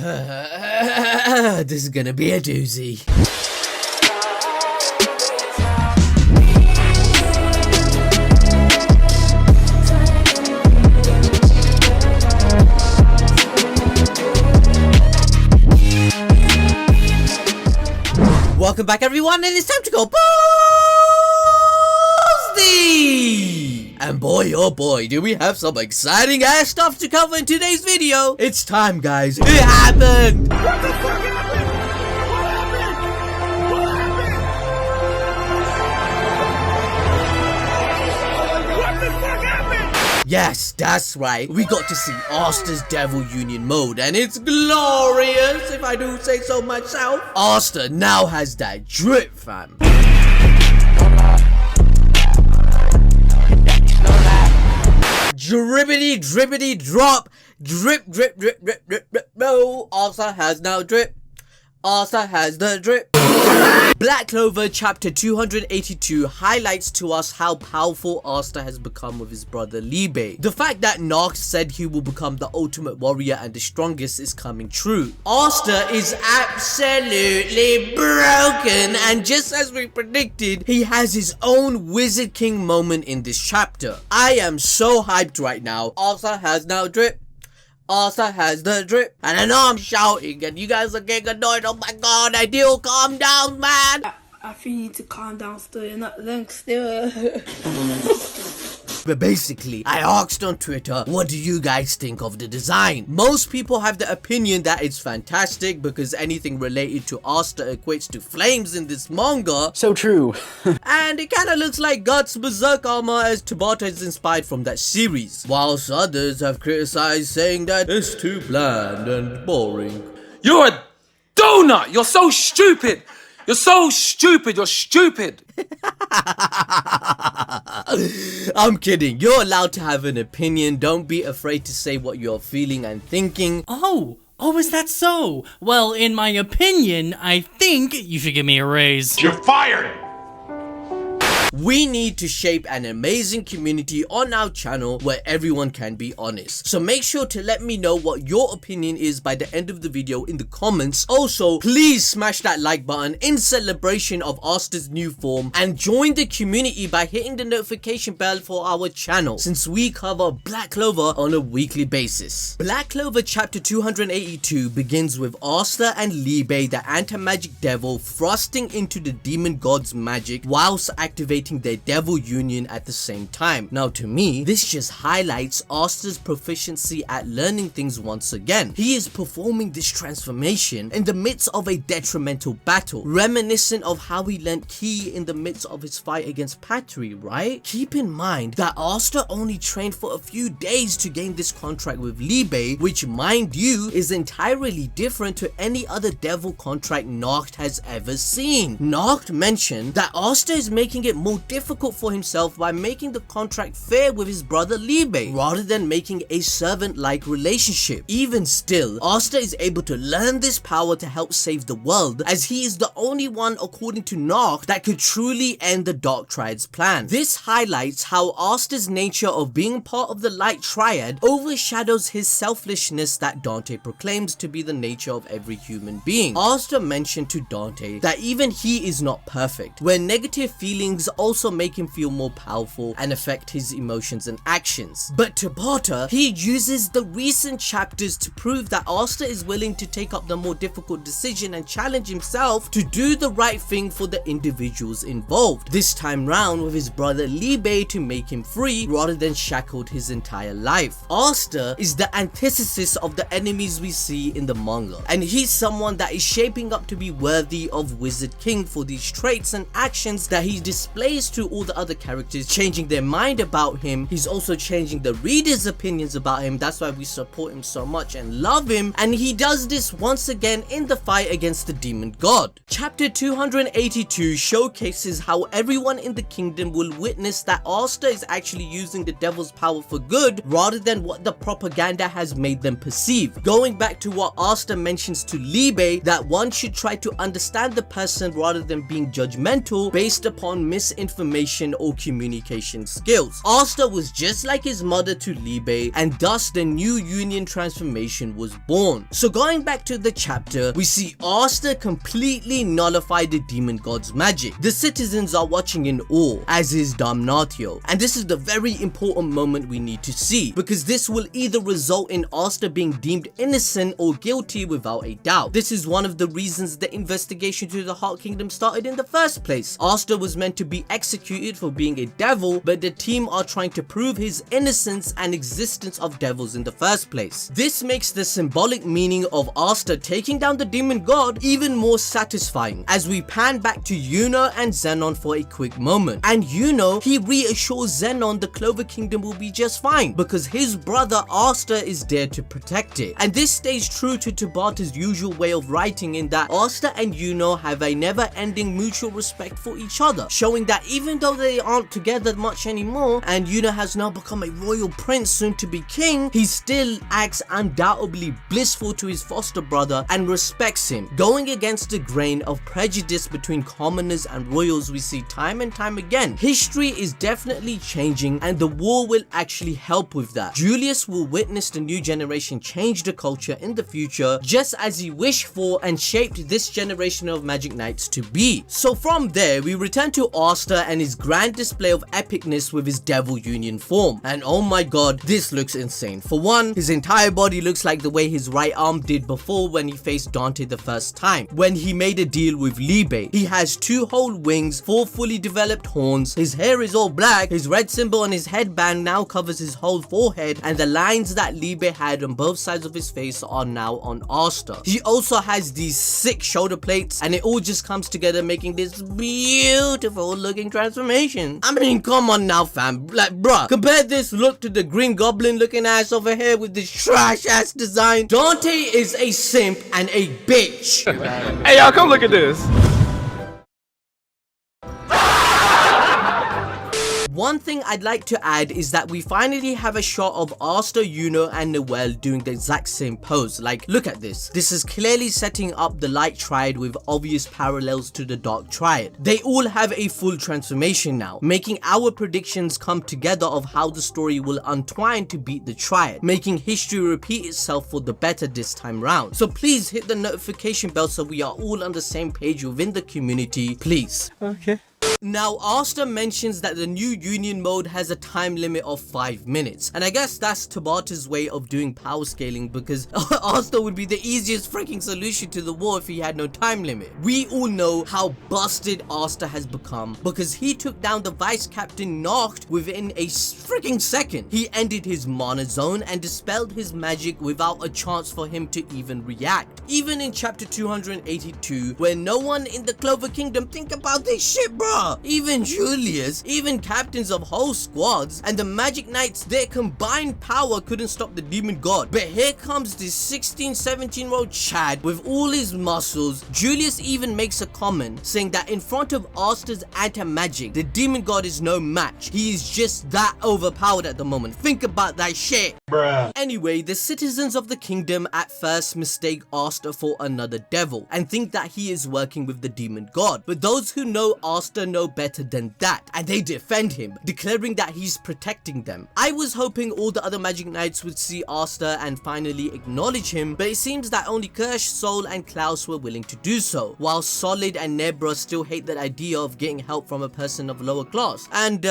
This is gonna be a doozy. Welcome back everyone, and it's time to go ballsy! And boy oh boy, do we have some exciting ass stuff to cover in today's video. It's time guys, it happened! What the fuck happened? What the fuck happened? Yes, that's right. We got to see Asta's Devil Union mode, and it's glorious, if I do say so myself. Asta now has that drip, fam. Drippity drippity drop. Drip drip drip drip drip drip. No, Asta has now drip. Asta has the drip. Black Clover Chapter 282 highlights to us how powerful Asta has become with his brother Liebe. The fact that Noct said he will become the ultimate warrior and the strongest is coming true. Asta is absolutely broken, and just as we predicted, he has his own Wizard King moment in this chapter. I am so hyped right now. Asta has now drip. Asta has the drip, and I know I'm shouting and you guys are getting annoyed. Oh my god, I do, calm down, man. I feel you need to calm down still, you're not link still. But basically, I asked on Twitter, what do you guys think of the design? Most people have the opinion that it's fantastic because anything related to Asta equates to flames in this manga. So true. And it kinda looks like Guts' berserk armor as Tabata is inspired from that series. Whilst others have criticized saying that it's too bland and boring. You're a donut! You're so stupid! You're so stupid! You're stupid! I'm kidding. You're allowed to have an opinion. Don't be afraid to say what you're feeling and thinking. Oh, is that so? Well, in my opinion, I think you should give me a raise. You're fired! We need to shape an amazing community on our channel where everyone can be honest. So make sure to let me know what your opinion is by the end of the video in the comments. Also, please smash that like button in celebration of Asta's new form, and join the community by hitting the notification bell for our channel, since we cover Black Clover on a weekly basis. Black Clover Chapter 282 begins with Asta and Liebe, the anti-magic devil, thrusting into the demon god's magic whilst activating their devil union at the same time. Now to me, this just highlights Asta's proficiency at learning things once again. He is performing this transformation in the midst of a detrimental battle, reminiscent of how he learnt Ki in the midst of his fight against Patry, right? Keep in mind that Asta only trained for a few days to gain this contract with Liebe, which mind you is entirely different to any other devil contract Noct has ever seen. Noct mentioned that Asta is making it more difficult for himself by making the contract fair with his brother Liebe, rather than making a servant-like relationship. Even still, Asta is able to learn this power to help save the world, as he is the only one, according to Noct, that could truly end the Dark Triad's plan. This highlights how Asta's nature of being part of the Light Triad overshadows his selfishness that Dante proclaims to be the nature of every human being. Asta mentioned to Dante that even he is not perfect, where negative feelings also make him feel more powerful and affect his emotions and actions. But Tabata, he uses the recent chapters to prove that Asta is willing to take up the more difficult decision and challenge himself to do the right thing for the individuals involved. This time round with his brother Liebe to make him free rather than shackled his entire life. Asta is the antithesis of the enemies we see in the manga, and he's someone that is shaping up to be worthy of Wizard King for these traits and actions that he displays to all the other characters, changing their mind about him. He's also changing the readers' opinions about him. That's why we support him so much and love him, and he does this once again in the fight against the demon god. Chapter 282 showcases how everyone in the kingdom will witness that Asta is actually using the devil's power for good rather than what the propaganda has made them perceive. Going back to what Asta mentions to Liebe, that one should try to understand the person rather than being judgmental based upon misinterpretation information or communication skills. Asta was just like his mother to Liebe, and thus the new union transformation was born. So going back to the chapter, we see Asta completely nullify the demon god's magic. The citizens are watching in awe, as is Damnatio, and this is the very important moment we need to see, because this will either result in Asta being deemed innocent or guilty without a doubt. This is one of the reasons the investigation to the Heart Kingdom started in the first place. Asta was meant to be executed for being a devil, but the team are trying to prove his innocence and existence of devils in the first place. This makes the symbolic meaning of Asta taking down the demon god even more satisfying, as we pan back to Yuno and Zenon for a quick moment. And Yuno, he reassures Zenon the Clover Kingdom will be just fine because his brother Asta is there to protect it. And this stays true to Tabata's usual way of writing, in that Asta and Yuno have a never-ending mutual respect for each other, showing that even though they aren't together much anymore and Yuno has now become a royal prince soon to be king, he still acts undoubtedly blissful to his foster brother and respects him, going against the grain of prejudice between commoners and royals we see time and time again. History is definitely changing, and the war will actually help with that. Julius will witness the new generation change the culture in the future, just as he wished for and shaped this generation of Magic Knights to be. So from there, we return to Asta and his grand display of epicness with his Devil Union form. And oh my god, this looks insane. For one, his entire body looks like the way his right arm did before when he faced Dante the first time, when he made a deal with Liebe. He has 2 whole wings, 4 fully developed horns, his hair is all black, his red symbol on his headband now covers his whole forehead, and the lines that Liebe had on both sides of his face are now on Asta. He also has these sick shoulder plates, and it all just comes together making this beautiful looking transformation. I mean, come on now fam, like bruh, compare this look to the Green Goblin looking ass over here with this trash ass design. Dante is a simp and a bitch. Hey y'all, come look at this. One thing I'd like to add is that we finally have a shot of Asta, Yuno and Noelle doing the exact same pose. Like, look at this. This is clearly setting up the Light Triad with obvious parallels to the Dark Triad. They all have a full transformation now, making our predictions come together of how the story will untwine to beat the Triad, making history repeat itself for the better this time round. So please hit the notification bell so we are all on the same page within the community, please. Okay. Now, Asta mentions that the new union mode has a time limit of 5 minutes, and I guess that's Tabata's way of doing power scaling, because Asta would be the easiest freaking solution to the war if he had no time limit. We all know how busted Asta has become, because he took down the vice captain Nacht within a freaking second. He ended his mana zone and dispelled his magic without a chance for him to even react. Even in chapter 282, where no one in the Clover Kingdom think about this shit, bruh. Even Julius, even captains of whole squads, and the Magic Knights, their combined power couldn't stop the demon god. But here comes this 16-17-year-old Chad with all his muscles. Julius even makes a comment saying that in front of Asta's anti-magic, the demon god is no match. He is just that overpowered at the moment. Think about that shit. Bruh. Anyway, the citizens of the kingdom at first mistake Asta for another devil and think that he is working with the demon god. But those who know Asta know better than that, and they defend him, declaring that he's protecting them. I was hoping all the other Magic Knights would see Asta and finally acknowledge him, but it seems that only Kirsch, Sol and Klaus were willing to do so, while Solid and Nebra still hate that idea of getting help from a person of lower class. And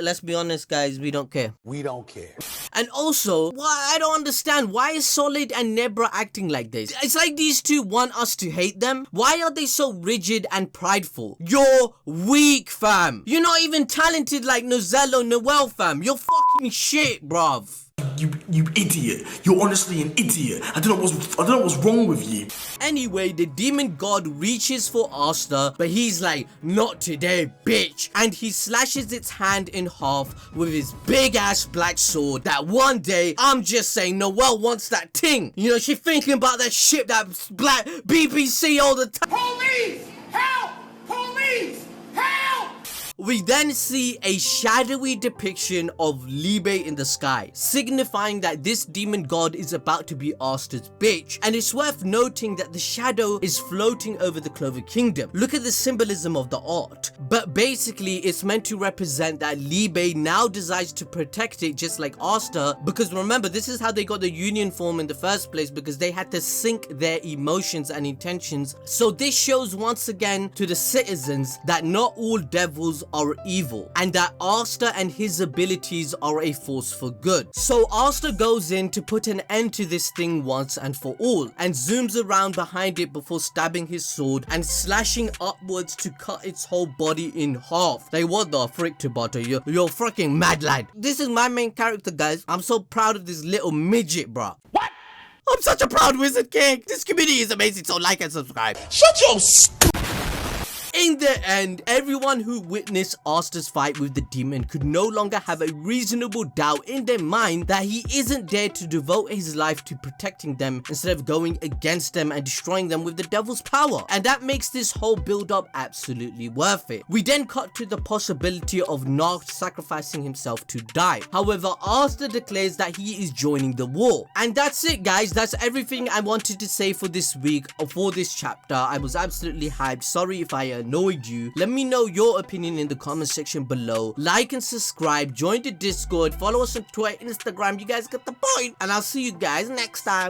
let's be honest guys, we don't care. We don't care. And also, I don't understand, why is Solid and Nebra acting like this? It's like these two want us to hate them. Why are they so rigid and prideful? You're weak, fam. You're not even talented like Nozello Noelle, fam. You're fucking shit, bruv. You idiot. You're honestly an idiot. I don't know what's wrong with you. Anyway, the demon god reaches for Asta, but he's like, not today, bitch. And he slashes its hand in half with his big ass black sword that one day, I'm just saying, Noelle wants that ting. You know, she thinking about that shit, that black BBC all the time. Police! Help! Police! Help! We then see a shadowy depiction of Liebe in the sky, signifying that this demon god is about to be Asta's bitch. And it's worth noting that the shadow is floating over the Clover Kingdom. Look at the symbolism of the art. But basically, it's meant to represent that Liebe now decides to protect it just like Asta, because remember, this is how they got the union form in the first place, because they had to sync their emotions and intentions. So this shows once again to the citizens that not all devils are evil, and that Asta and his abilities are a force for good. So Asta goes in to put an end to this thing once and for all, and zooms around behind it before stabbing his sword and slashing upwards to cut its whole body in half. Like, what the frick, Tabata? You're fucking mad, lad. This is my main character, guys. I'm so proud of this little midget, bro. What? I'm such a proud wizard king. This community is amazing, so like and subscribe. Shut your In the end, everyone who witnessed Asta's fight with the demon could no longer have a reasonable doubt in their mind that he isn't there to devote his life to protecting them instead of going against them and destroying them with the devil's power. And that makes this whole build-up absolutely worth it. We then cut to the possibility of Narc sacrificing himself to die. However, Asta declares that he is joining the war. And that's it, guys. That's everything I wanted to say for this week or for this chapter. I was absolutely hyped. Sorry if I annoyed you. Let me know your opinion in the comment section below. Like and subscribe, join the Discord, follow us on Twitter, Instagram. You guys get the point, and I'll see you guys next time.